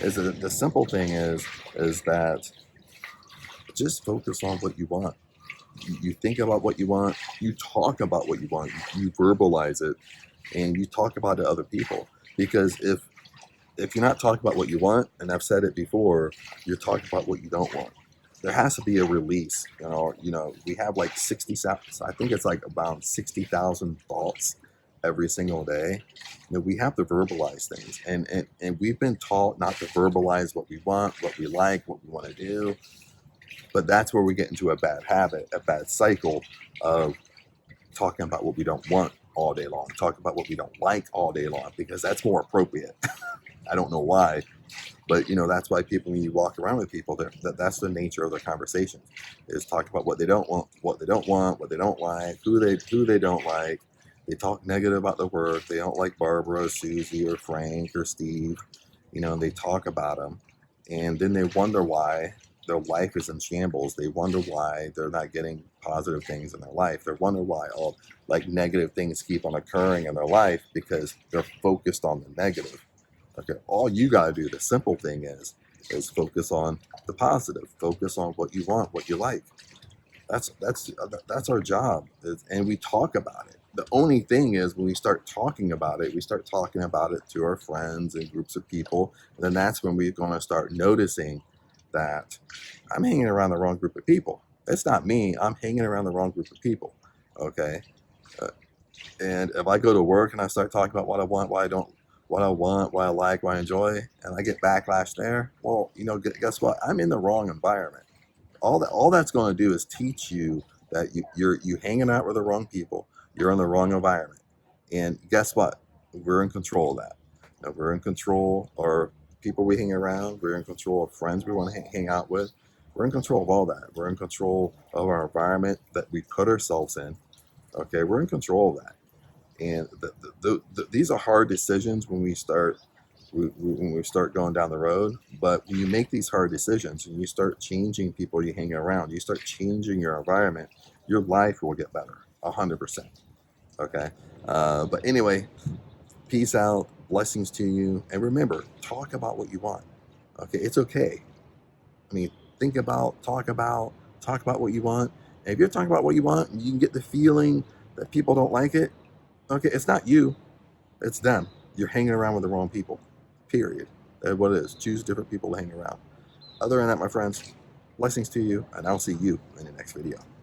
is that the simple thing is that just focus on what you want. You think about what you want, you talk about what you want, you verbalize it, and you talk about it to other people. Because if you're not talking about what you want, and I've said it before, you're talking about what you don't want. There has to be a release. We have like 60. I think it's like about 60,000 thoughts every single day. We have to verbalize things, and we've been taught not to verbalize what we want, what we like, what we want to do. But that's where we get into a bad habit, a bad cycle of talking about what we don't want all day long, talking about what we don't like all day long, because that's more appropriate. I don't know why, but that's why people, when you walk around with people, that's the nature of their conversations, is talk about what they don't want, what they don't want, what they don't like, who they don't like. They talk negative about the work. They don't like Barbara, or Susie, or Frank, or Steve. They talk about them, and then they wonder why their life is in shambles. They wonder why they're not getting positive things in their life. They wonder why all like negative things keep on occurring in their life, because they're focused on the negative. Okay, all you gotta do, the simple thing is focus on the positive. Focus on what you want, what you like. That's our job, and we talk about it. The only thing is, when we start talking about it, we start talking about it to our friends and groups of people, and then that's when we're going to start noticing that I'm hanging around the wrong group of people. It's not me. I'm hanging around the wrong group of people. Okay, uh, and if I go to work and I start talking about what I want, what I don't, what I want, what I like, what I enjoy, and I get backlash there, well, guess what? I'm in the wrong environment. All that's going to do is teach you that you hanging out with the wrong people. You're in the wrong environment, and guess what? We're in control of that. We're in control, or people we hang around. We're in control of friends we want to hang out with. We're in control of all that. We're in control of our environment that we put ourselves in. Okay, we're in control of that. And these are hard decisions when we start when we start going down the road. But when you make these hard decisions and you start changing people you hang around, you start changing your environment, your life will get better, 100%. Okay. But anyway, peace out, blessings to you, and remember, talk about what you want. Okay, it's okay. I mean, talk about what you want. And if you're talking about what you want, and you can get the feeling that people don't like it. Okay, it's not you, it's them. You're hanging around with the wrong people. Period. That's what it is. Choose different people to hang around. Other than that, my friends, blessings to you, and I'll see you in the next video.